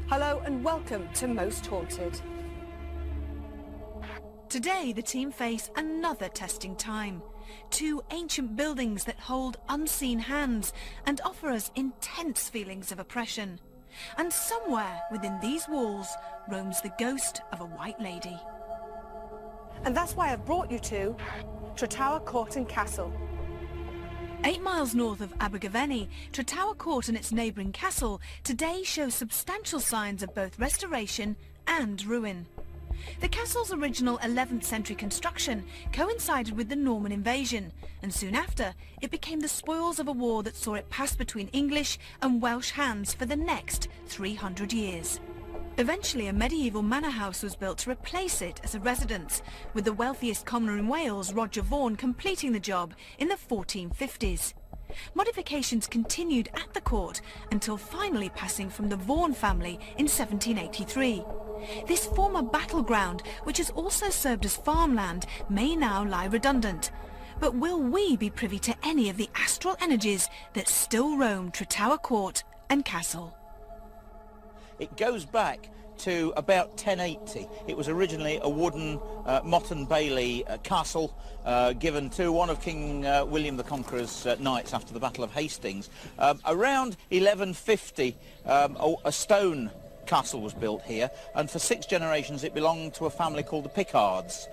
Hello and welcome to Most Haunted. Today the team face another testing time. Two ancient buildings that hold unseen hands and offer us intense feelings of oppression. And somewhere within these walls roams the ghost of a white lady. And that's why I've brought you to Tretower Court and Castle. 8 miles north of Abergavenny, Tretower Court and its neighbouring castle today show substantial signs of both restoration and ruin. The castle's original 11th century construction coincided with the Norman invasion, and soon after it became the spoils of a war that saw it pass between English and Welsh hands for the next 300 years. Eventually a medieval manor house was built to replace it as a residence, with the wealthiest commoner in Wales, Roger Vaughan, completing the job in the 1450s. Modifications continued at the court until finally passing from the Vaughan family in 1783. This former battleground, which has also served as farmland, may now lie redundant. But will we be privy to any of the astral energies that still roam Tretower Court and Castle? It goes back to about 1080. It was originally a wooden Mott and Bailey castle given to one of King William the Conqueror's knights after the Battle of Hastings. Around 1150 a stone castle was built here, and for 6 generations it belonged to a family called the Pickards.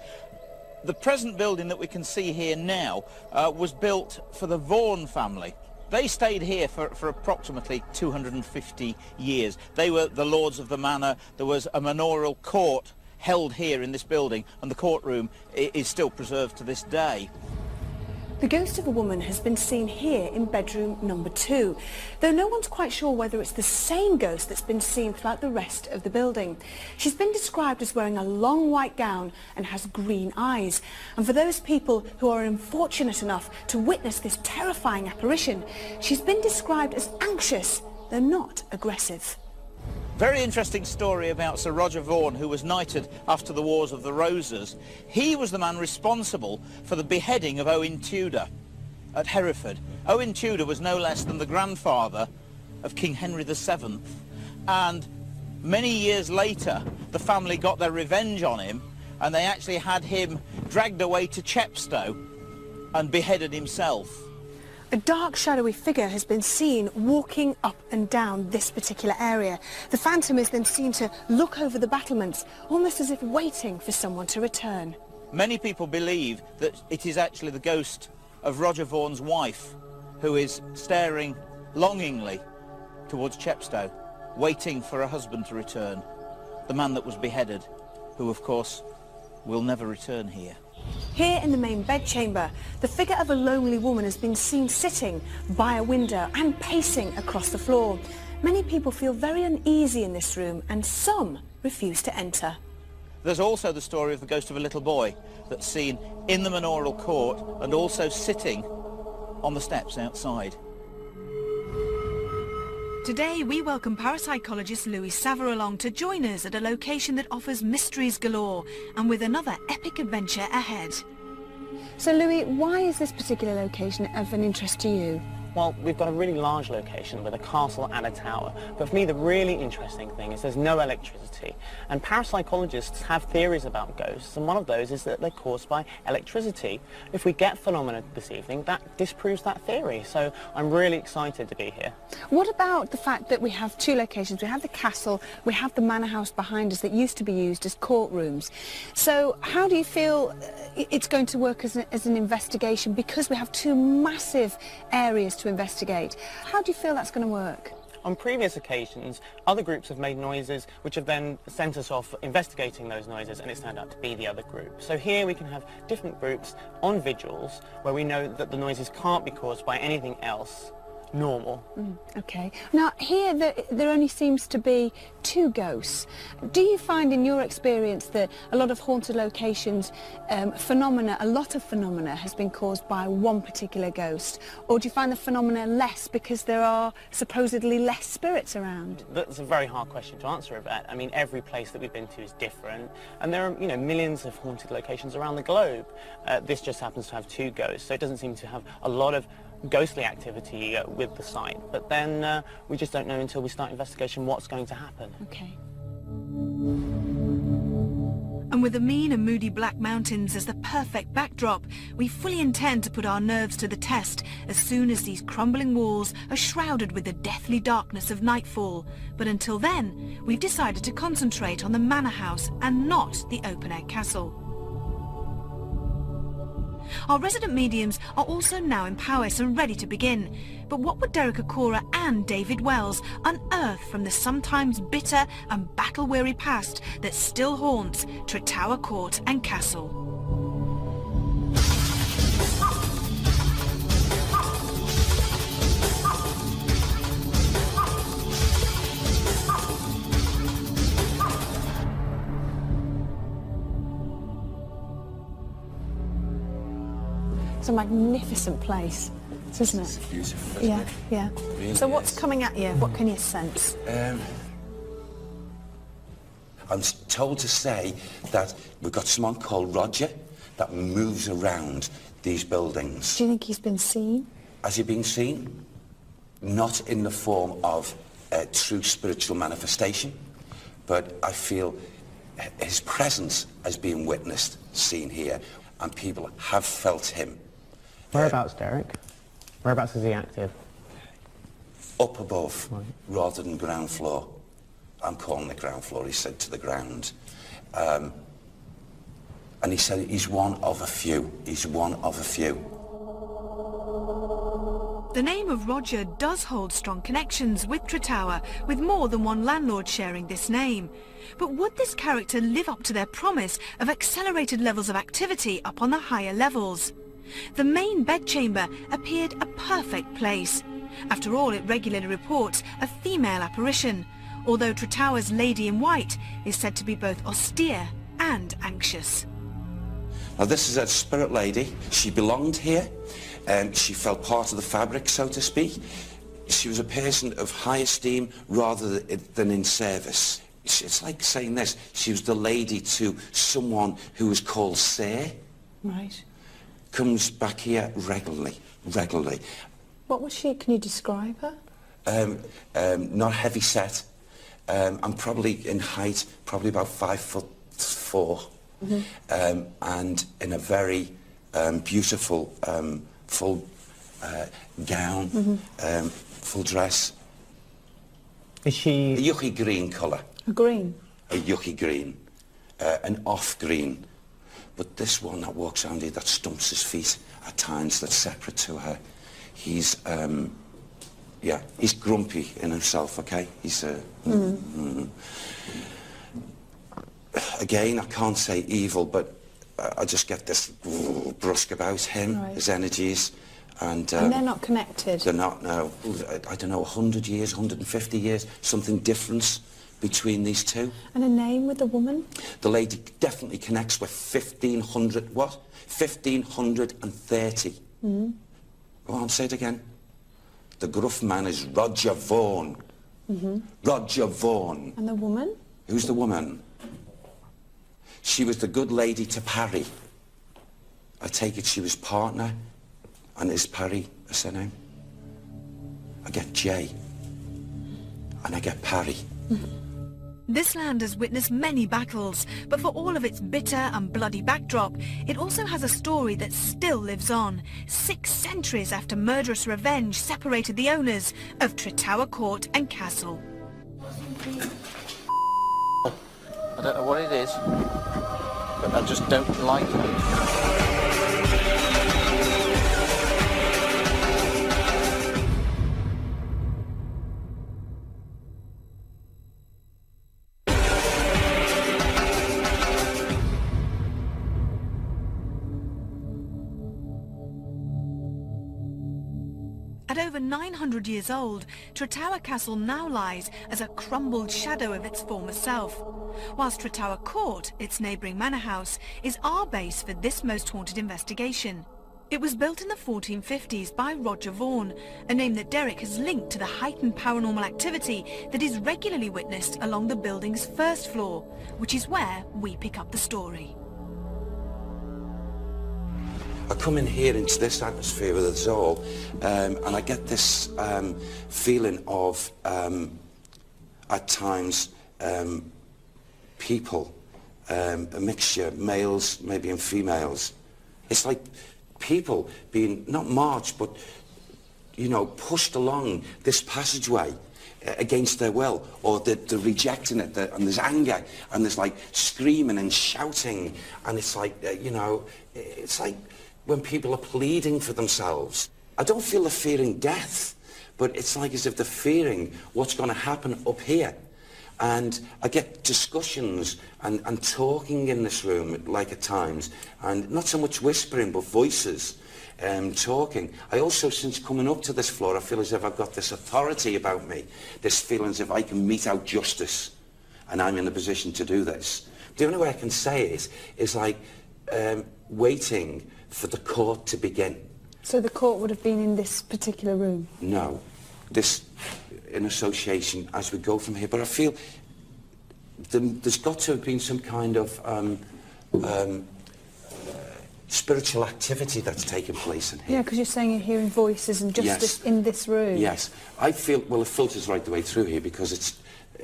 The present building that we can see here now was built for the Vaughan family. They stayed here for approximately 250 years. They were the lords of the manor. There was a manorial court held here in this building, and the courtroom is still preserved to this day. The ghost of a woman has been seen here in bedroom number 2, though no one's quite sure whether it's the same ghost that's been seen throughout the rest of the building. She's been described as wearing a long white gown and has green eyes. And for those people who are unfortunate enough to witness this terrifying apparition, she's been described as anxious, though not aggressive. Very interesting story about Sir Roger Vaughan, who was knighted after the Wars of the Roses. He was the man responsible for the beheading of Owen Tudor at Hereford. Owen Tudor was no less than the grandfather of King Henry VII, and many years later the family got their revenge on him, and they actually had him dragged away to Chepstow and beheaded himself. A dark, shadowy figure has been seen walking up and down this particular area. The phantom is then seen to look over the battlements, almost as if waiting for someone to return. Many people believe that it is actually the ghost of Roger Vaughan's wife, who is staring longingly towards Chepstow, waiting for her husband to return, the man that was beheaded, who of course will never return here. Here in the main bedchamber, the figure of a lonely woman has been seen sitting by a window and pacing across the floor. Many people feel very uneasy in this room, and some refuse to enter. There's also the story of the ghost of a little boy that's seen in the manorial court and also sitting on the steps outside. Today we welcome parapsychologist Louis Savor along to join us at a location that offers mysteries galore, and with another epic adventure ahead. So Louis, why is this particular location of an interest to you? Well, we've got a really large location with a castle and a tower, but for me the really interesting thing is there's no electricity, and parapsychologists have theories about ghosts, and one of those is that they're caused by electricity. If we get phenomena this evening, that disproves that theory, so I'm really excited to be here. What about the fact that we have 2 locations? We have the castle, we have the manor house behind us that used to be used as courtrooms. So how do you feel it's going to work as an investigation, because we have 2 massive areas to investigate? How do you feel that's going to work? On previous occasions, other groups have made noises which have then sent us off investigating those noises, and it's turned out to be the other group. So here we can have different groups on vigils where we know that the noises can't be caused by anything else normal. Okay. Now here there only seems to be 2 ghosts. Do you find in your experience that a lot of haunted locations, a lot of phenomena has been caused by one particular ghost, or do you find the phenomena less because there are supposedly less spirits around? That's a very hard question to answer, Yvette. I mean, every place that we've been to is different, and there are, you know, millions of haunted locations around the globe. This just happens to have 2 ghosts, so it doesn't seem to have a lot of ghostly activity with the site, but then we just don't know until we start investigation what's going to happen. Okay. And with the mean and moody Black Mountains as the perfect backdrop, we fully intend to put our nerves to the test as soon as these crumbling walls are shrouded with the deathly darkness of nightfall. But until then, we've decided to concentrate on the manor house and not the open-air castle. Our resident mediums are also now in Powys and ready to begin. But what would Derek Acora and David Wells unearth from the sometimes bitter and battle-weary past that still haunts Tretower Court and Castle? It's a magnificent place, isn't it? It's beautiful, Yeah, isn't it? yeah. Really So what's is. coming at you? What can you sense? I'm told to say that we've got someone called Roger that moves around these buildings. Do you think he's been seen? Has he been seen? Not in the form of a true spiritual manifestation, but I feel his presence has been witnessed, seen here, and people have felt him. Whereabouts, Derek? Whereabouts is he active? Up above, rather than ground floor. I'm calling it ground floor, he said, to the ground. And he said he's one of a few. He's one of a few. The name of Roger does hold strong connections with Tretower, with more than one landlord sharing this name. But would this character live up to their promise of accelerated levels of activity up on the higher levels? The main bedchamber appeared a perfect place. After all, it regularly reports a female apparition, although Tretower's Lady in White is said to be both austere and anxious. Now this is a spirit lady. She belonged here. She felt part of the fabric, so to speak. She was a person of high esteem rather than in service. It's like saying this. She was the lady to someone who was called Sir. Right. Comes back here regularly. What was she? Can you describe her? Not heavy set. I'm probably in height, probably about 5'4", and in a very beautiful full gown, full dress. Is she... A yucky green colour. A green. A yucky green, an off green. But this one that walks around here, that stumps his feet at times, that's separate to her. He's, yeah, he's grumpy in himself, okay? He's, again, I can't say evil, but I just get this brusque about him, Right. his energies. And they're not connected? They're not, no. I don't know, 100 years, 150 years, something different between these two. And a name with the woman? The lady definitely connects with 1500, what? 1530. Go on, say it again. The gruff man is Roger Vaughan. Roger Vaughan. And the woman? Who's the woman? She was the good lady to Parry. I take it she was partner. And is Parry a surname? I get J. And I get Parry. This land has witnessed many battles, but for all of its bitter and bloody backdrop, it also has a story that still lives on, 6 centuries after murderous revenge separated the owners of Tretower Court and Castle. I don't know what it is, but I just don't like it. At over 900 years old, Tretower Castle now lies as a crumbled shadow of its former self, whilst Tretower Court, its neighbouring manor house, is our base for this most haunted investigation. It was built in the 1450s by Roger Vaughan, a name that Derek has linked to the heightened paranormal activity that is regularly witnessed along the building's first floor, which is where we pick up the story. I come in here into this atmosphere with us all, and I get this feeling of, at times, people, a mixture, males maybe and females. It's like people being, not marched, but, you know, pushed along this passageway against their will, or they're rejecting it, and there's anger, and there's like screaming and shouting, and it's like, you know, it's like when people are pleading for themselves. I don't feel they're fearing death, but it's like as if they're fearing what's going to happen up here. And I get discussions and talking in this room, like at times, and not so much whispering, but voices talking. I also, since coming up to this floor, I feel as if I've got this authority about me, this feeling as if I can mete out justice, and I'm in a position to do this. The only way I can say it is like waiting for the court to begin. So the court would have been in this particular room? No, this in association as we go from here, but I feel there's got to have been some kind of spiritual activity that's taken place in here. Yeah, because you're saying you're hearing voices and justice in this room. Yes, I feel, well, it filters right the way through here because it's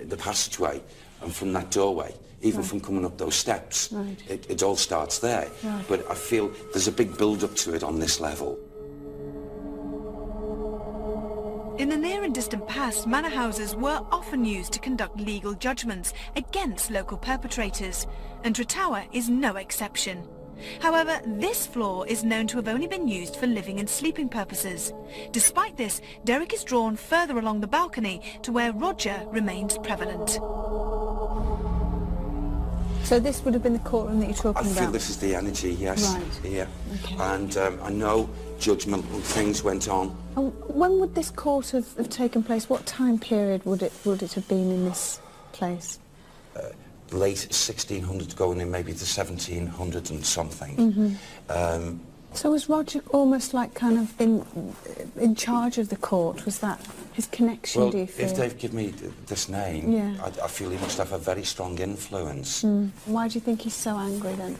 the passageway, and from that doorway, even from coming up those steps, it all starts there. Right. But I feel there's a big build-up to it on this level. In the near and distant past, manor houses were often used to conduct legal judgments against local perpetrators, and Tretower is no exception. However, this floor is known to have only been used for living and sleeping purposes. Despite this, Derek is drawn further along the balcony to where Roger remains prevalent. So this would have been the courtroom that you're talking about? I feel this is the energy, yes. Right. Yeah. Okay. And I know judgmental things went on. And when would this court have taken place? What time period would it have been in this place? Late 1600s, going in maybe the 1700s and something. So was Roger almost like kind of in charge of the court? Was that his connection, well, do you feel? if they've given me this name, Yeah. I feel he must have a very strong influence. Why do you think he's so angry then?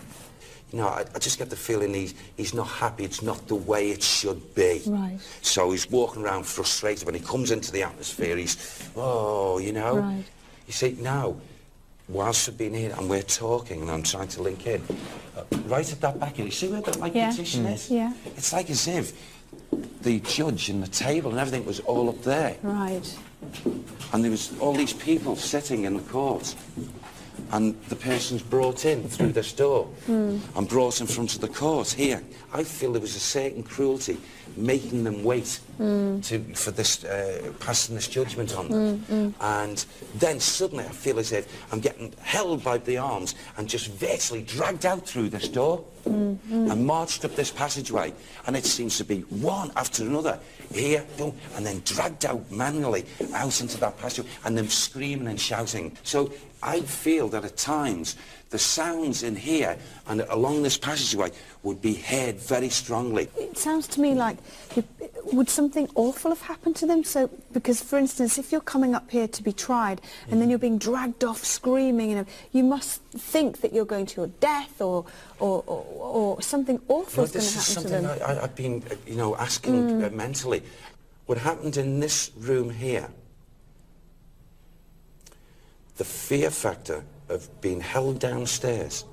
You know, I just get the feeling he's not happy. It's not the way it should be. Right. So he's walking around frustrated. When he comes into the atmosphere, he's, oh, you know. Right. You see, now, whilst we've been here and we're talking and I'm trying to link in, right at that back here, you see where that petition is? Yeah. It's like as if the judge and the table and everything was all up there. Right. And there was all these people sitting in the court. And the person's brought in through this door and brought in front of the court here. I feel there was a certain cruelty making them wait for this, passing this judgment on them. And then suddenly I feel as if I'm getting held by the arms and just virtually dragged out through this door and marched up this passageway. And it seems to be one after another, here, boom, and then dragged out manually out into that passageway, and them screaming and shouting. So I feel that at times the sounds in here and along this passageway would be heard very strongly. It sounds to me like, would something awful have happened to them? So, because for instance, if you're coming up here to be tried and then you're being dragged off screaming, you know, you must think that you're going to your death or something awful is going to happen to them. This is something I've been, you know, asking mentally. What happened in this room here, the fear factor of being held downstairs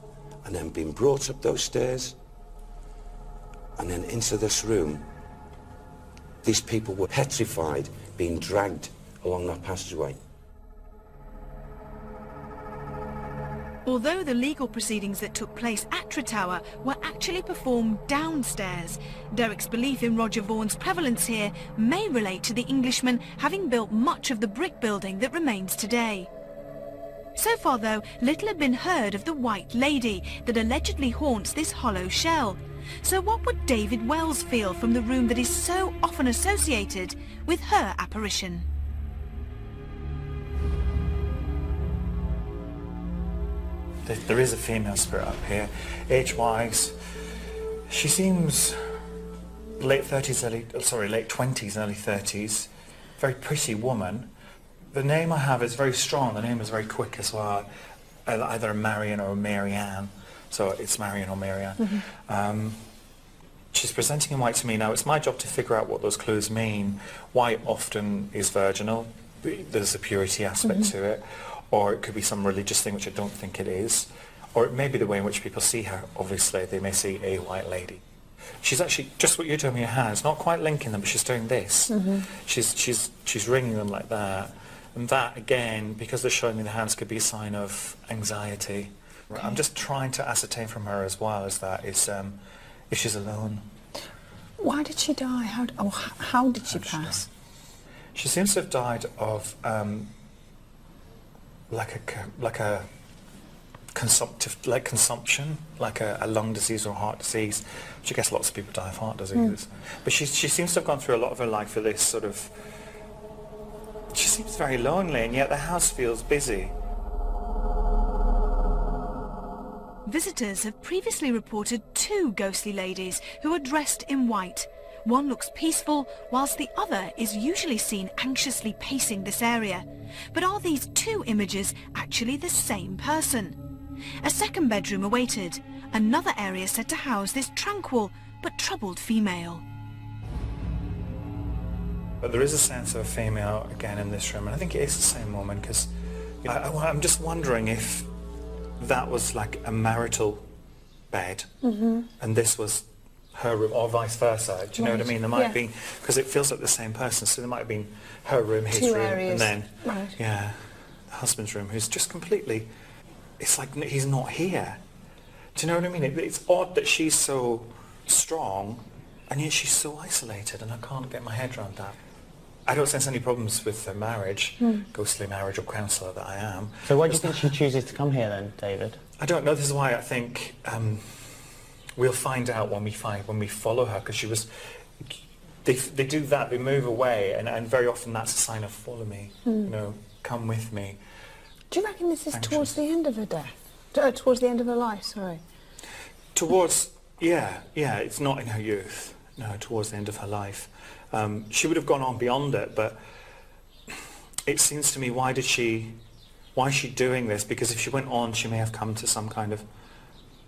and then being brought up those stairs and then into this room, these people were petrified being dragged along that passageway. Although the legal proceedings that took place at Tretower were actually performed downstairs, Derek's belief in Roger Vaughan's prevalence here may relate to the Englishman having built much of the brick building that remains today. So far, though, little had been heard of the White Lady that allegedly haunts this hollow shell. So what would David Wells feel from the room that is so often associated with her apparition? There is a female spirit up here. Age-wise, she seems late 20s, early 30s. Very pretty woman. The name I have is very strong. The name is very quick as well. Either Marion or Marianne. So it's Marion or Marianne. she's presenting in white to me. Now, it's my job to figure out what those clues mean. White often is virginal. There's a purity aspect to it. Or it could be some religious thing, which I don't think it is. Or it may be the way in which people see her. Obviously, they may see a white lady. She's actually, just what you're doing with your hands, not quite linking them, but she's doing this. She's wringing them like that. And that, again, because they're showing me the hands, could be a sign of anxiety. Okay. I'm just trying to ascertain from her as well as that is if she's alone. Why did she die? How did she pass? She seems to have died of like a consumption, like a lung disease or a heart disease, which I guess lots of people die of heart diseases. But she seems to have gone through a lot of her life with this sort of... She seems very lonely, and yet the house feels busy. Visitors have previously reported 2 ghostly ladies who are dressed in white. One looks peaceful, whilst the other is usually seen anxiously pacing this area. But are these 2 images actually the same person? A second bedroom awaited, another area said to house this tranquil but troubled female. But there is a sense of a female again in this room, and I think it is the same woman, because I'm just wondering if that was like a marital bed and this was her room, or vice versa. Do you know what I mean? There might have been, because it feels like the same person, so there might have been her room, his 2 room, areas. and then the husband's room, who's just completely, it's like he's not here. Do you know what I mean? It's odd that she's so strong and yet she's so isolated, and I can't get my head around that. I don't sense any problems with the marriage, ghostly marriage or counsellor that I am. So why do you think she chooses to come here then, David? I don't know. This is why I think we'll find out when we follow her, because she was... They do that, they move away, and very often that's a sign of follow me, you know, come with me. Do you reckon this is towards the end of her death? Towards the end of her life, sorry. Towards, yeah, it's not in her youth, no, towards the end of her life. She would have gone on beyond it, but it seems to me, why is she doing this? Because if she went on, she may have come to some kind of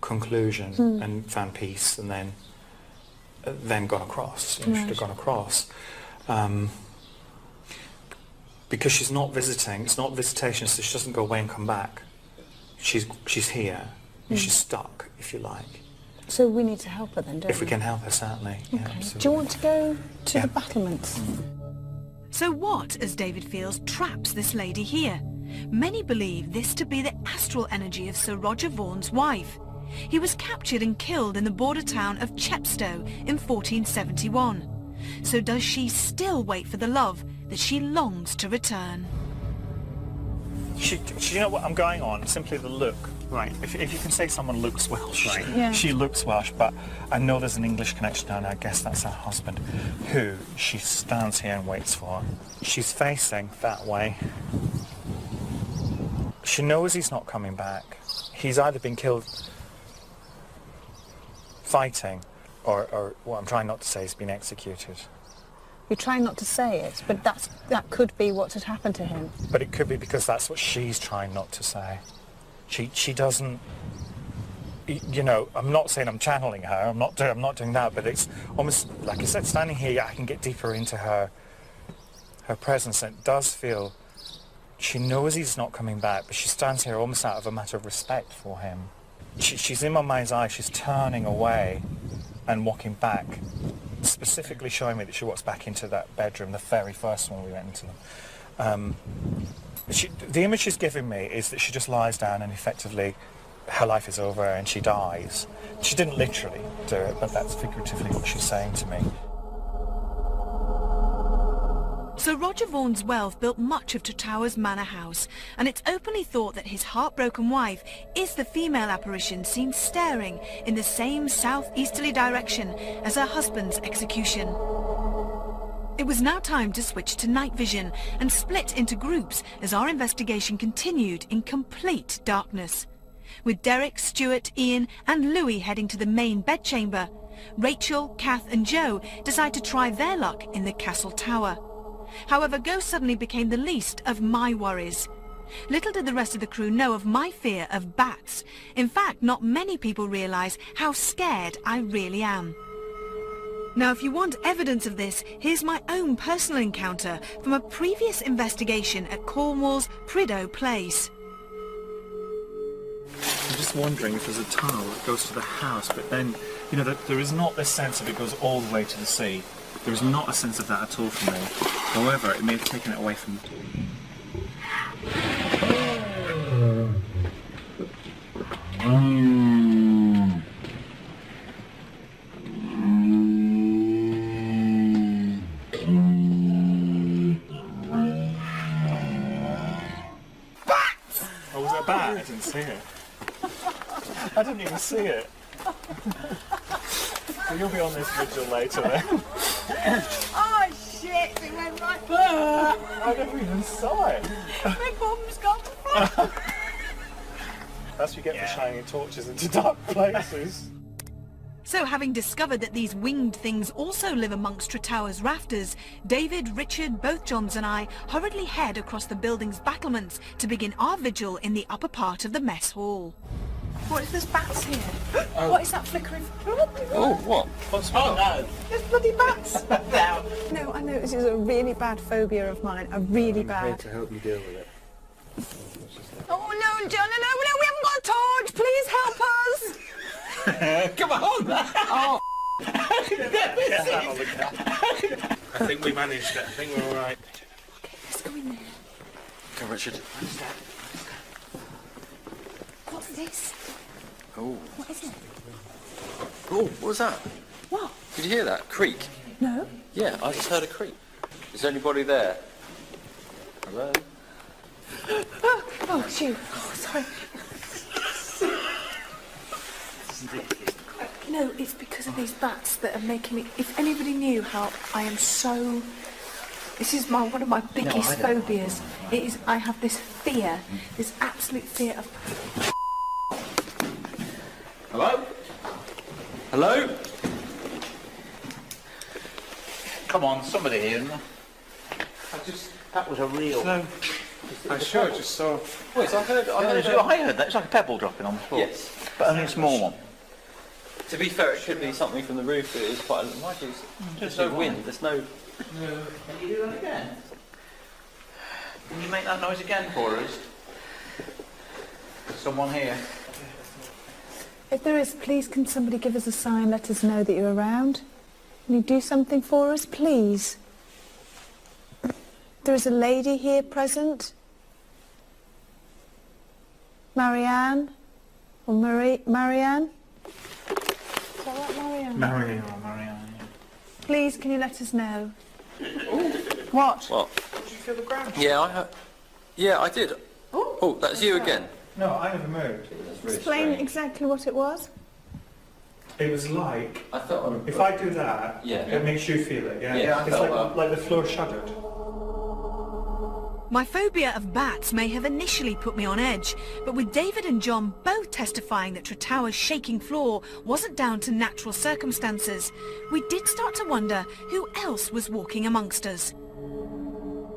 conclusion and found peace, and then gone across. You know, should have gone across. Because she's not visiting, it's not visitation, so she doesn't go away and come back. She's here, and she's stuck, if you like. So we need to help her then, don't we? If we can help her, certainly. Okay. Yeah, absolutely. Do you want to go to the battlements? So what, as David feels, traps this lady here? Many believe this to be the astral energy of Sir Roger Vaughan's wife. He was captured and killed in the border town of Chepstow in 1471. So does she still wait for the love that she longs to return? You know what I'm going on? Simply the look. Right. If you can say someone looks Welsh, right. Yeah. She looks Welsh, but I know there's an English connection down there. I guess that's her husband, who she stands here and waits for. She's facing that way. She knows he's not coming back. He's either been killed fighting, or what I'm trying not to say, he's been executed. You're trying not to say it, but that could be what had happened to him. But it could be because that's what she's trying not to say. She doesn't, you know, I'm not saying I'm channeling her, I'm not doing that, but it's almost, like I said, standing here, I can get deeper into her presence, and it does feel, she knows he's not coming back, but she stands here almost out of a matter of respect for him. She's in my mind's eye, she's turning away and walking back, specifically showing me that she walks back into that bedroom, the very first one we went into them. The image she's giving me is that she just lies down and effectively her life is over and she dies. She didn't literally do it, but that's figuratively what she's saying to me. Sir Roger Vaughan's wealth built much of Tretower's manor house, and it's openly thought that his heartbroken wife is the female apparition seen staring in the same southeasterly direction as her husband's execution. It was now time to switch to night vision and split into groups as our investigation continued in complete darkness. With Derek, Stuart, Ian and Louis heading to the main bedchamber, Rachel, Kath and Joe decide to try their luck in the castle tower. However, ghosts suddenly became the least of my worries. Little did the rest of the crew know of my fear of bats. In fact, not many people realise how scared I really am. Now, if you want evidence of this, here's my own personal encounter from a previous investigation at Cornwall's Prideaux Place. I'm just wondering if there's a tunnel that goes to the house, but then, you know, there is not this sense of it goes all the way to the sea. There is not a sense of that at all for me. However, it may have taken it away from me. Oh, was that a bat? I didn't see it. I didn't even see it. So you'll be on this vigil later then. Oh shit, it went right. I never even saw it. My bum's gone. That's what you get for shining torches into dark places. So, having discovered that these winged things also live amongst Tretower's rafters, David, Richard, both Johns and I hurriedly head across the building's battlements to begin our vigil in the upper part of the mess hall. What is there's bats here? What is that flickering? Oh, what? No. There's bloody bats. No, I know this is a really bad phobia of mine. A really bad. To help you deal with it. Oh no, John, no, we haven't got a torch. Please help us. Come on! Oh! I think we managed it. I think we're all right. Okay, let's go in there. Come, Richard. What's this? Oh. What is it? Oh, what was that? What? Did you hear that? Creak? No. Yeah, I just heard a creak. Is there anybody there? Hello? Oh, shoot. Oh, sorry. No, it's because of these bats that are making me... If anybody knew how I am so... This is one of my biggest phobias. It is, I have this fear, this absolute fear of... Hello? Hello? Come on, somebody here. That was a real... I sure just saw... Wait, I heard I heard that. It's like a pebble dropping on the floor. Yes. But only a small one. To be fair, it could be something from the roof, but it is quite... There's no wind, there's no... Can you do that again? Can you make that noise again for us? There's someone here. If there is, please can somebody give us a sign, let us know that you're around? Can you do something for us, please? There is a lady here present. Marianne? Or Marianne? Is that right, Marianne? Marianne. Yeah. Please, can you let us know? What? What? Did you feel the ground? Yeah, I heard... Yeah, I did. Oh, that's you again. No, I never moved. Explain exactly what it was. It was like... I felt... If I do that, Yeah. it makes you feel it, yeah? Yeah, I it's felt like the floor shuddered. My phobia of bats may have initially put me on edge, but with David and John both testifying that Tretower's shaking floor wasn't down to natural circumstances, we did start to wonder who else was walking amongst us.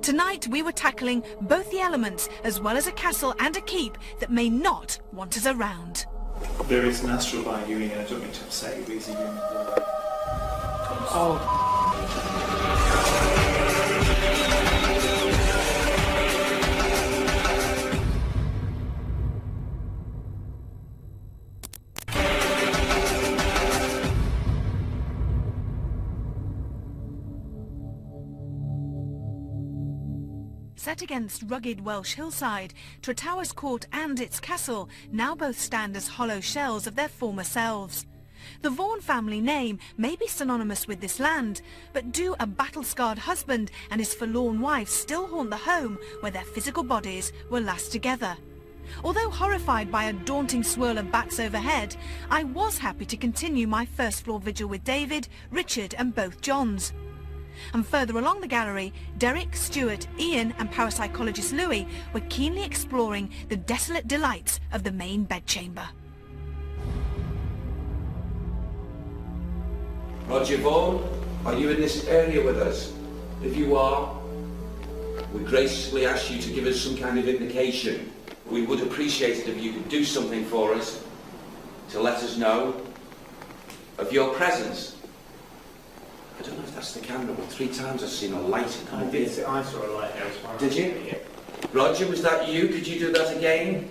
Tonight we were tackling both the elements as well as a castle and a keep that may not want us around. There is an astral by you, and I don't mean to upset you, but he's in the... Set against rugged Welsh hillside, Tretower's court and its castle now both stand as hollow shells of their former selves. The Vaughan family name may be synonymous with this land, but do a battle-scarred husband and his forlorn wife still haunt the home where their physical bodies were last together? Although horrified by a daunting swirl of bats overhead, I was happy to continue my first floor vigil with David, Richard and both Johns. And further along the gallery, Derek, Stuart, Ian and parapsychologist Louis were keenly exploring the desolate delights of the main bedchamber. Roger Vaughan, are you in this area with us? If you are, we graciously ask you to give us some kind of indication. We would appreciate it if you could do something for us to let us know of your presence. I don't know if that's the camera, but 3 times I've seen a light come here. I saw a light there as well. Did you? Roger, was that you? Could you do that again?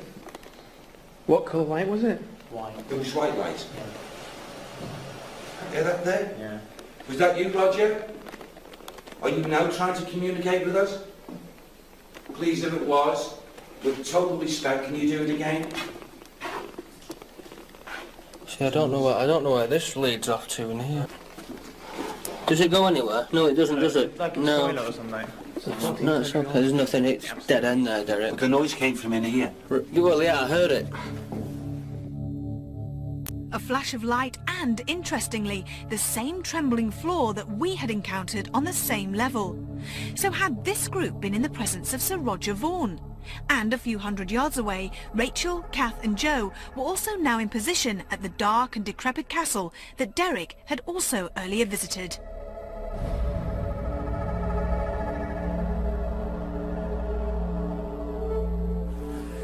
What colour light was it? White. It was white light. Hear that there? Yeah. Was that you, Roger? Are you now trying to communicate with us? Please, if it was, with total respect, can you do it again? See, I don't know where this leads off to in here. Does it go anywhere? No, it doesn't, does it? Like a No. toilet or something. No, it's okay. There's nothing. It's dead end there, Derek. The noise came from in here. Well, yeah, I heard it. A flash of light and, interestingly, the same trembling floor that we had encountered on the same level. So had this group been in the presence of Sir Roger Vaughan? And a few hundred yards away, Rachel, Kath and Joe were also now in position at the dark and decrepit castle that Derek had also earlier visited.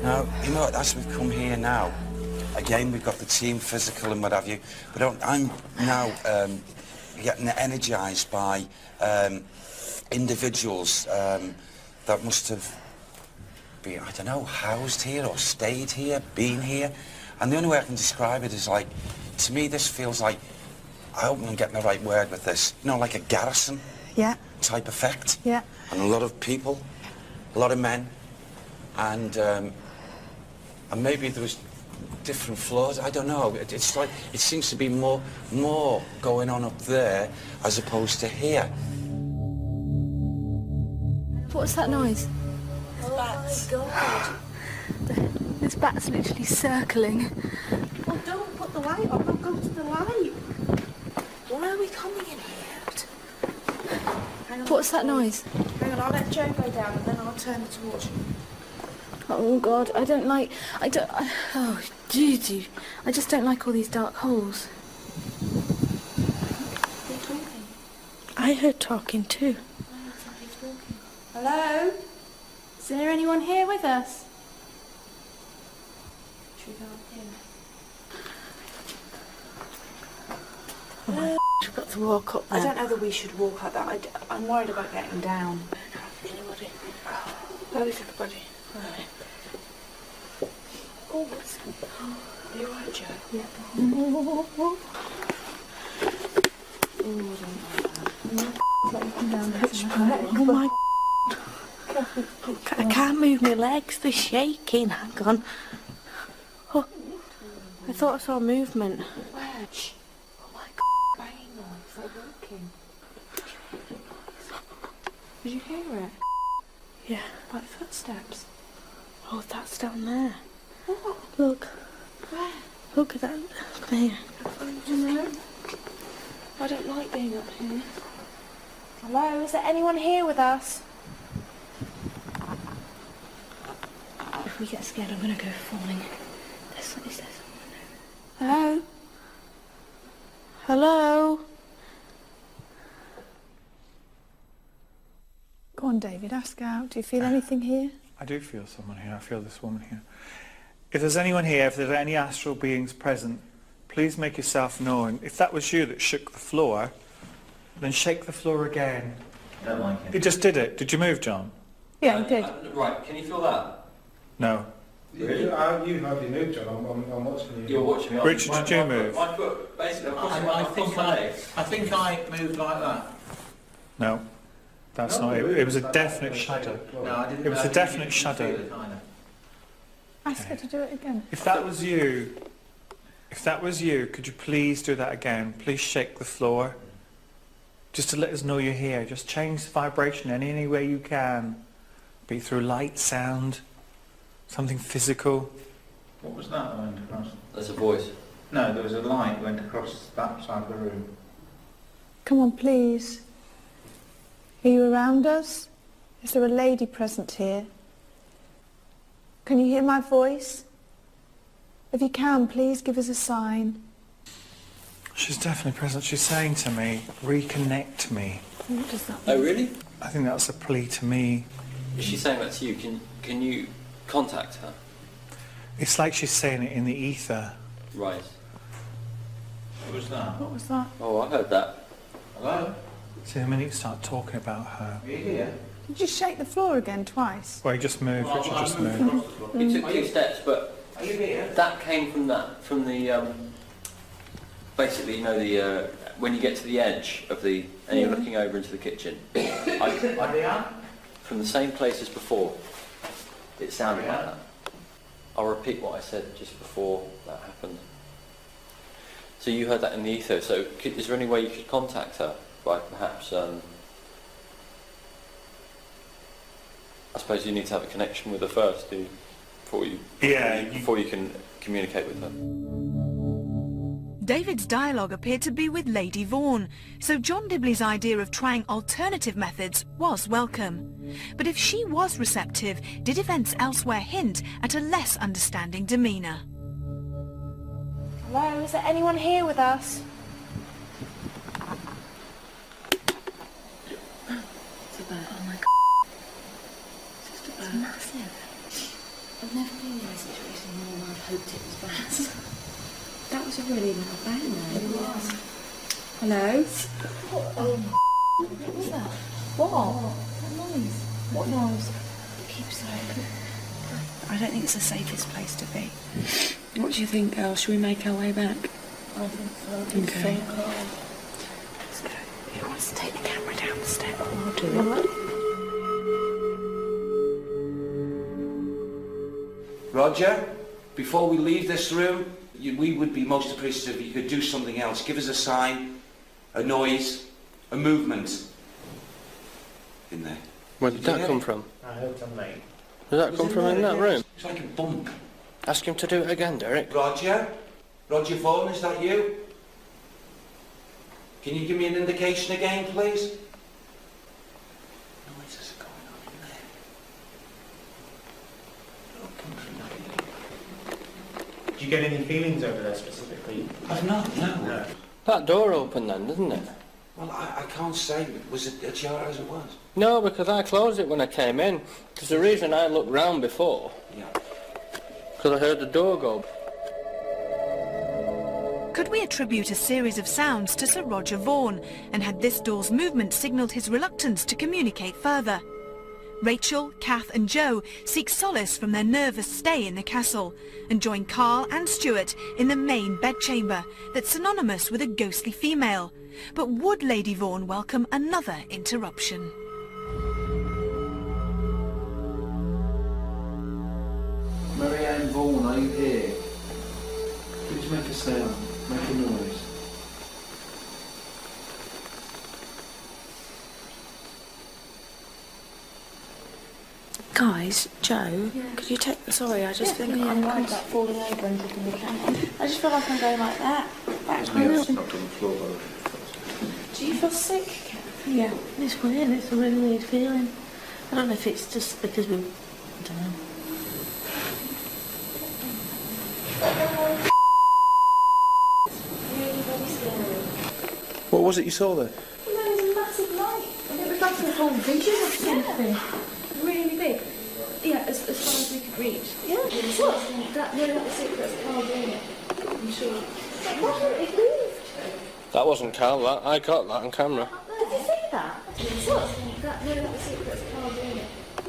Now, you know, as we've come here now, again, we've got the team physical and what have you, but I'm now getting energised by individuals that must have been, I don't know, housed here or stayed here, been here. And the only way I can describe it is like, to me, this feels like, I hope I'm getting the right word with this, you know, like a garrison Yeah, type effect. yeah. And a lot of people, a lot of men, and maybe there was different floors. I don't know. It's like it seems to be more going on up there as opposed to here. What's that noise? Bats. Oh my God. This bat's literally circling. Well, don't put the light on. Don't go to the light. Why are we coming in here? Hang on, What's that noise? Hang on, I'll let Joe go down and then I'll turn the torch. Oh God, oh, Judy. I just don't like all these dark holes. I heard talking too. Hello? Is there anyone here with us? Should we go up here? We've got to walk up there. I don't know that we should walk like that. I'm worried about getting down. Anybody? Where is everybody? Right. Oh, what's... Are you alright, Joe? Yeah. Oh my... I can't move my legs, they're shaking. Hang on. Oh, I thought I saw movement. Where? Oh my God, banging noise, like walking. Did you hear it? Yeah. Like footsteps. Oh, that's down there. What? Look. Where? Look at that. Come here. Hello? I don't like being up here. Hello, is there anyone here with us? If we get scared, I'm going to go falling. Is there someone there? Hello? Hello? Go on, David, ask out. Do you feel anything here? I do feel someone here. I feel this woman here. If there's anyone here, if there's any astral beings present, please make yourself known. If that was you that shook the floor, then shake the floor again. I don't like it. It just did it. Did you move, John? Yeah, he did. Right, can you feel that? No. Really? You hardly moved, John. I'm watching you. You're watching me. Richard, did you move? My foot, basically, I'm crossing my legs. I think I moved like that. No. That's not it. It was a definite shadow. No, I didn't. It was a definite shadow. Ask her to do it again. If that was you, could you please do that again? Please shake the floor. Just to let us know you're here. Just change the vibration in any way you can. Be it through light, sound, something physical. What was that that went across? There's a voice. No, there was a light went across that side of the room. Come on, please. Are you around us? Is there a lady present here? Can you hear my voice? If you can, please give us a sign. She's definitely present. She's saying to me, reconnect me. What does that Oh, mean? really? I think that's a plea to me. Is she saying that to you? Can you contact her? It's like she's saying it in the ether. Right. What was that? What was that? Oh, I heard that. Hello? See, the minute you start talking about her... Are you here? Did you shake the floor again twice? Well, he just moved, Richard just moved. He took 2 steps, but Are you here? that came from the basically, you know, the when you get to the edge of the and you're looking over into the kitchen. From the same place as before. It sounded like that. I'll repeat what I said just before that happened. So you heard that in the ether. So is there any way you could contact her by perhaps? I suppose you need to have a connection with her first, before you can communicate with her. David's dialogue appeared to be with Lady Vaughan, so John Dibley's idea of trying alternative methods was welcome. But if she was receptive, did events elsewhere hint at a less understanding demeanour? Hello, is there anyone here with us? It's a bird. Oh my god. It's just a bird. It's massive. I've never been in a situation where I've hoped it was bad. That was a really loud bang though. It was. Hello? What was that? What? What noise? What noise? It keeps like... I don't think it's the safest place to be. What do you think, girl? Should we make our way back? I think so. Okay. Let's go. Who wants to take the camera down the step? I'll do it. Roger, before we leave this room, we would be most appreciative if you could do something else. Give us a sign, a noise, a movement. In there. Where did that come from? I heard some mate. Did that come from in that room? It's like a bump. Ask him to do it again, Derek. Roger? Roger Vaughan, is that you? Can you give me an indication again, please? Noises are going on in there. Don't come from that. Did you get any feelings over there specifically? I've not, no. That door opened then, didn't it? Well, I can't say. Was it ajar as it was? No, because I closed it when I came in. Because the reason I looked round before... Yeah. Because I heard the door go. Could we attribute a series of sounds to Sir Roger Vaughan, and had this door's movement signalled his reluctance to communicate further? Rachel, Kath and Joe seek solace from their nervous stay in the castle and join Carl and Stuart in the main bedchamber that's synonymous with a ghostly female. But would Lady Vaughan welcome another interruption? Marianne Vaughan, are you here? Could you make a sound, make a noise? Guys, Joe, could you take... Sorry, I just think I'm worried about falling over and taking the camera. I just feel like I'm going like that. Back to my Knocked on the floor by the way. Do you feel sick, Kath? Yeah, it's weird. It's a really weird feeling. I don't know if it's just because we... I don't know. Really very scary. What was it you saw there? Well, there was a massive light, and it was like a whole vision of something. Really big. Yeah, as far as we could reach. Yeah. What? That was it. That's Carl doing it. I'm sure. What? It moved. That wasn't Carl, that. I got that on camera. Did you see that? What? That was it. That's Carl doing it.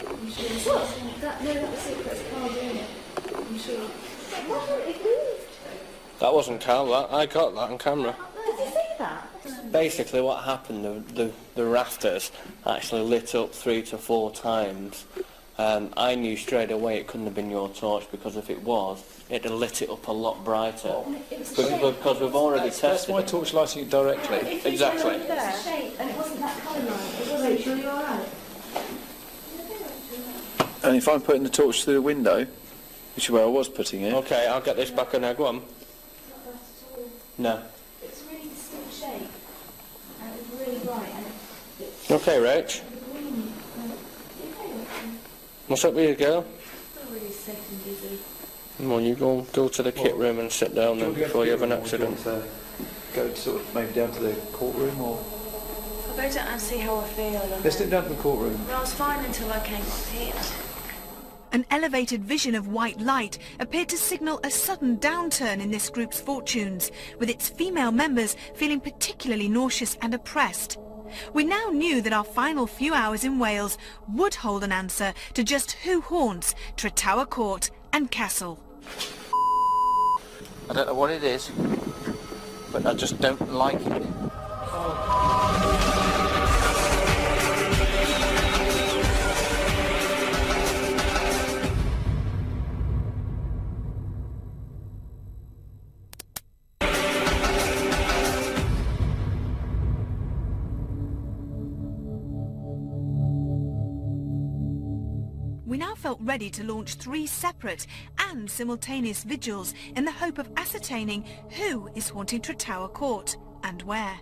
I'm sure. What? That was it. That's Carl doing it. I'm sure. What? It moved. That wasn't Carl, that. I got that on camera. Did you see that? Basically what happened, the rafters actually lit up 3 to 4 times. I knew straight away it couldn't have been your torch, because if it was, it'd have lit it up a lot brighter. Because we've already tested That's my torch lighting it directly. Exactly. It was a shape, and it wasn't that colour light. It wasn't. Sure you're alright? And if I'm putting the torch through the window, which is where I was putting it... Okay, I'll get this back on there. Go on. No. It's a really distinct shape, and it was really bright, and Okay, Rach. What's up with you, girl? I'm really sick and dizzy. Come on, you go to the kit room and sit down then before you have an accident. Go sort of maybe down to the courtroom, or... I'll go down and see how I feel. Let's sit down to the courtroom. I was fine until I came up here. An elevated vision of white light appeared to signal a sudden downturn in this group's fortunes, with its female members feeling particularly nauseous and oppressed. We now knew that our final few hours in Wales would hold an answer to just who haunts Tretower Court and Castle. I don't know what it is, but I just don't like it. We now felt ready to launch 3 separate and simultaneous vigils in the hope of ascertaining who is haunting Tretower Court and where.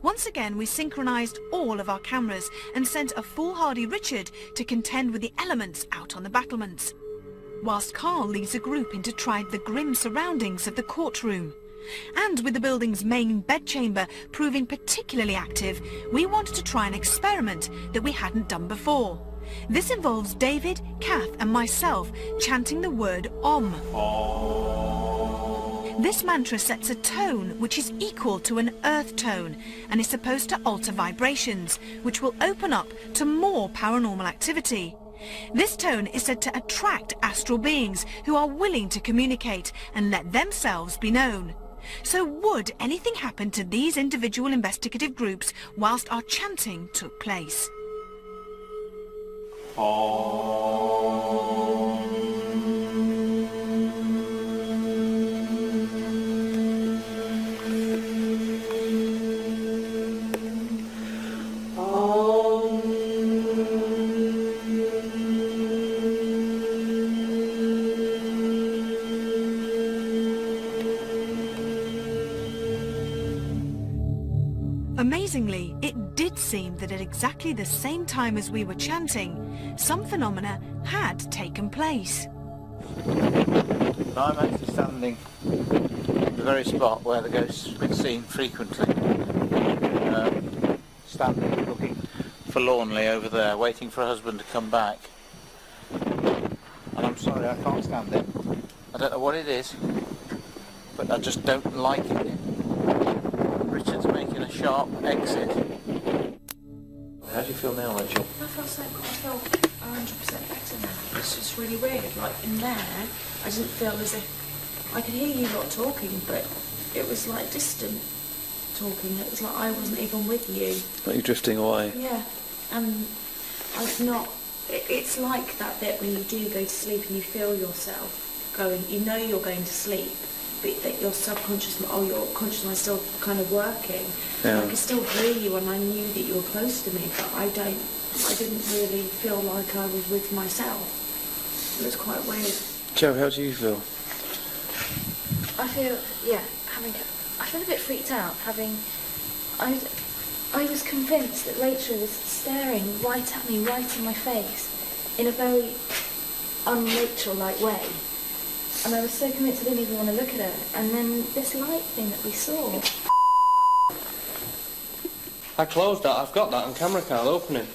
Once again we synchronised all of our cameras and sent a foolhardy Richard to contend with the elements out on the battlements, whilst Carl leads a group in to try the grim surroundings of the courtroom. And with the building's main bedchamber proving particularly active, we wanted to try an experiment that we hadn't done before. This involves David, Kath and myself chanting the word Om. This mantra sets a tone which is equal to an earth tone and is supposed to alter vibrations, which will open up to more paranormal activity. This tone is said to attract astral beings who are willing to communicate and let themselves be known. So would anything happen to these individual investigative groups whilst our chanting took place? Amazingly, it did seem that at exactly the same time as we were chanting, some phenomena had taken place. I'm actually standing in the very spot where the ghost's been seen frequently. Standing looking forlornly over there, waiting for her husband to come back. And I'm sorry, I can't stand it. I don't know what it is, but I just don't like it. Richard's making a sharp exit. How do you feel now, Rachel? I felt 100% better now. It's just really weird. Like in there, I didn't feel as if I could hear you lot talking, but it was like distant talking. It was like I wasn't even with you. Like you're drifting away? Yeah, and I've not. It's like that bit when you do go to sleep and you feel yourself going. You know you're going to sleep, but that your subconscious, your conscious mind is still kind of working. Yeah. I could still hear you, and I knew that you were close to me, but I didn't really feel like I was with myself. It was quite weird. Joe, how do you feel? I feel a bit freaked out. I was convinced that Rachel was staring right at me, right in my face, in a very un-Rachel-like way. And I was so convinced I didn't even want to look at her. And then this light thing that we saw. I closed that. I've got that on camera, Carl. Open it.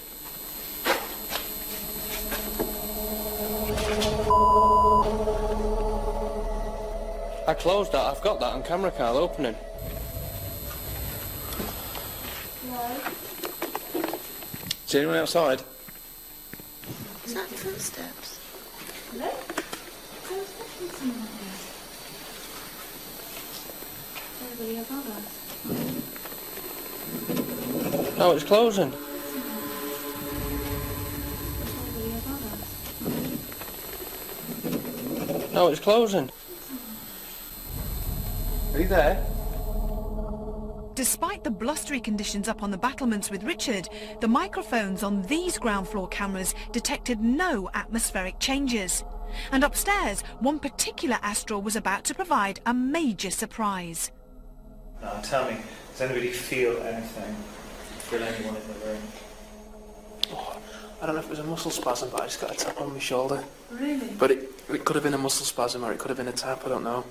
I closed that. I've got that on camera, Carl. Open it. No. Is anyone outside? Is that footsteps? Hello? I was watching someone here. Nobody above us. Oh, it's closing. Nobody above us. No, it's closing. Are you there? Despite the blustery conditions up on the battlements with Richard, the microphones on these ground floor cameras detected no atmospheric changes. And upstairs, one particular astral was about to provide a major surprise. Now tell me, does anybody feel anything? Feel anyone in the room? Oh, I don't know if it was a muscle spasm, but I just got a tap on my shoulder. Really? But it could have been a muscle spasm or it could have been a tap, I don't know.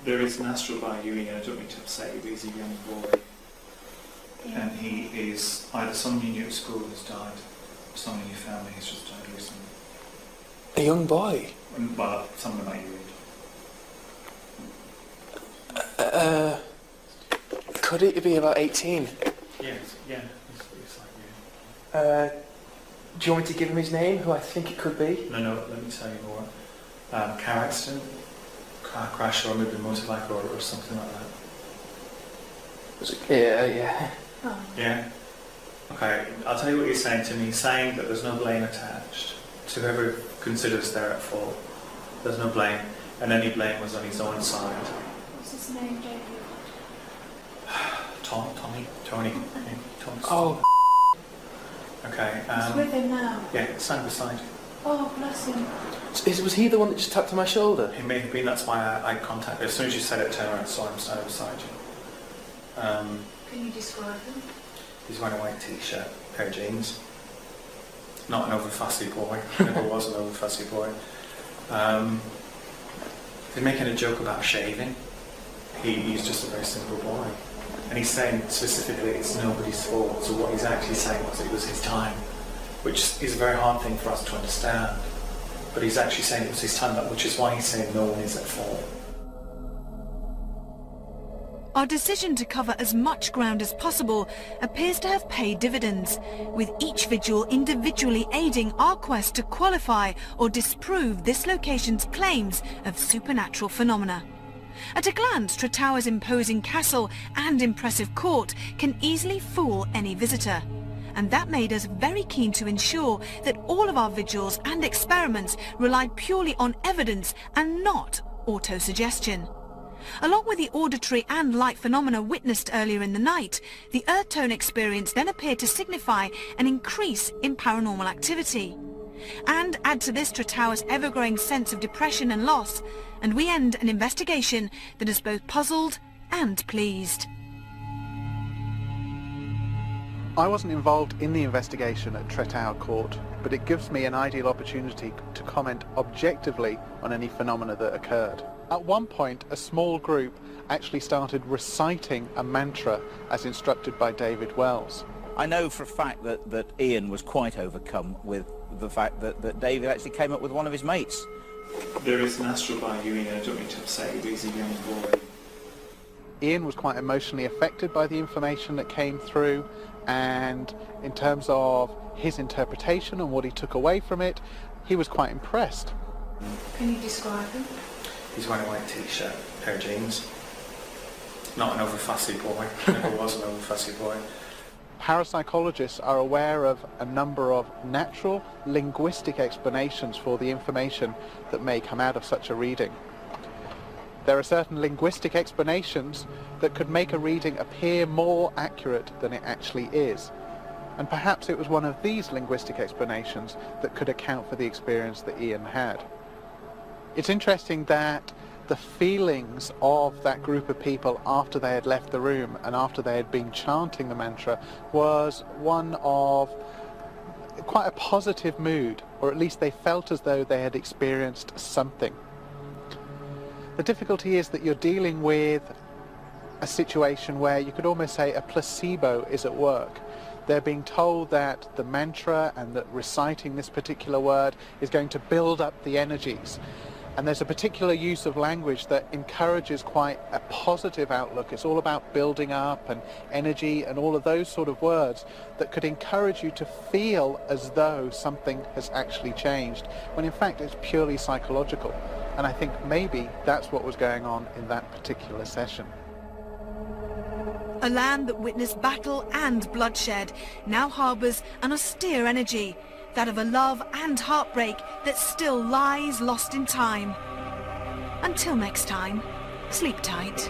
There is an astral by you, and I don't mean to upset you, but he's a young boy. Yeah. And he is either someone you knew at school has died, or someone in your family has just died recently. A young boy? Well, someone like your age. Could it be about 18? Yes, yeah, it's like you. Do you want me to give him his name, who I think it could be? No, let me tell you more. Car accident, car crash, or maybe motorbike or something like that. Was it? Yeah. Oh. Yeah? Okay, I'll tell you what he's saying to me. He's saying that there's no blame attached to whoever considers they're at fault. There's no blame, and any blame was on his own side. What's his name, David? Tony. Thomas. Oh. Okay. He's with him now. Yeah, side by side. Oh, bless him. Was he the one that just tapped on my shoulder? He may have been. That's why I contacted. As soon as you said it, turned around and saw him side beside you. Can you describe him? He's wearing a white t-shirt, pair of jeans. Not an over fussy boy. Never was an over fussy boy. He's making a joke about shaving. He's just a very simple boy. And he's saying specifically it's nobody's fault. So what he's actually saying was it was his time, which is a very hard thing for us to understand. But he's actually saying it was his time, which is why he's saying no one is at fault. Our decision to cover as much ground as possible appears to have paid dividends, with each vigil individually aiding our quest to qualify or disprove this location's claims of supernatural phenomena. At a glance, Tretower's imposing castle and impressive court can easily fool any visitor. And that made us very keen to ensure that all of our vigils and experiments relied purely on evidence and not autosuggestion. Along with the auditory and light phenomena witnessed earlier in the night, the earth tone experience then appeared to signify an increase in paranormal activity. And add to this Tretower's ever-growing sense of depression and loss, and we end an investigation that is both puzzled and pleased. I wasn't involved in the investigation at Tretower Court, but it gives me an ideal opportunity to comment objectively on any phenomena that occurred. At one point, a small group actually started reciting a mantra as instructed by David Wells. I know for a fact that Ian was quite overcome with the fact that David actually came up with one of his mates. There is an astral by you, Ian. I don't mean to upset you, but he's a young boy. Ian was quite emotionally affected by the information that came through, and in terms of his interpretation and what he took away from it, he was quite impressed. Can you describe him? He's wearing a white t-shirt, pair of jeans. Not an over fussy boy. Never was an over fussy boy. Parapsychologists are aware of a number of natural linguistic explanations for the information that may come out of such a reading. There are certain linguistic explanations that could make a reading appear more accurate than it actually is. And perhaps it was one of these linguistic explanations that could account for the experience that Ian had. It's interesting that the feelings of that group of people after they had left the room and after they had been chanting the mantra was one of quite a positive mood, or at least they felt as though they had experienced something. The difficulty is that you're dealing with a situation where you could almost say a placebo is at work. They're being told that the mantra and that reciting this particular word is going to build up the energies. And there's a particular use of language that encourages quite a positive outlook. It's all about building up and energy and all of those sort of words that could encourage you to feel as though something has actually changed, when in fact it's purely psychological. And I think maybe that's what was going on in that particular session. A land that witnessed battle and bloodshed now harbours an austere energy, that of a love and heartbreak that still lies lost in time. Until next time, sleep tight.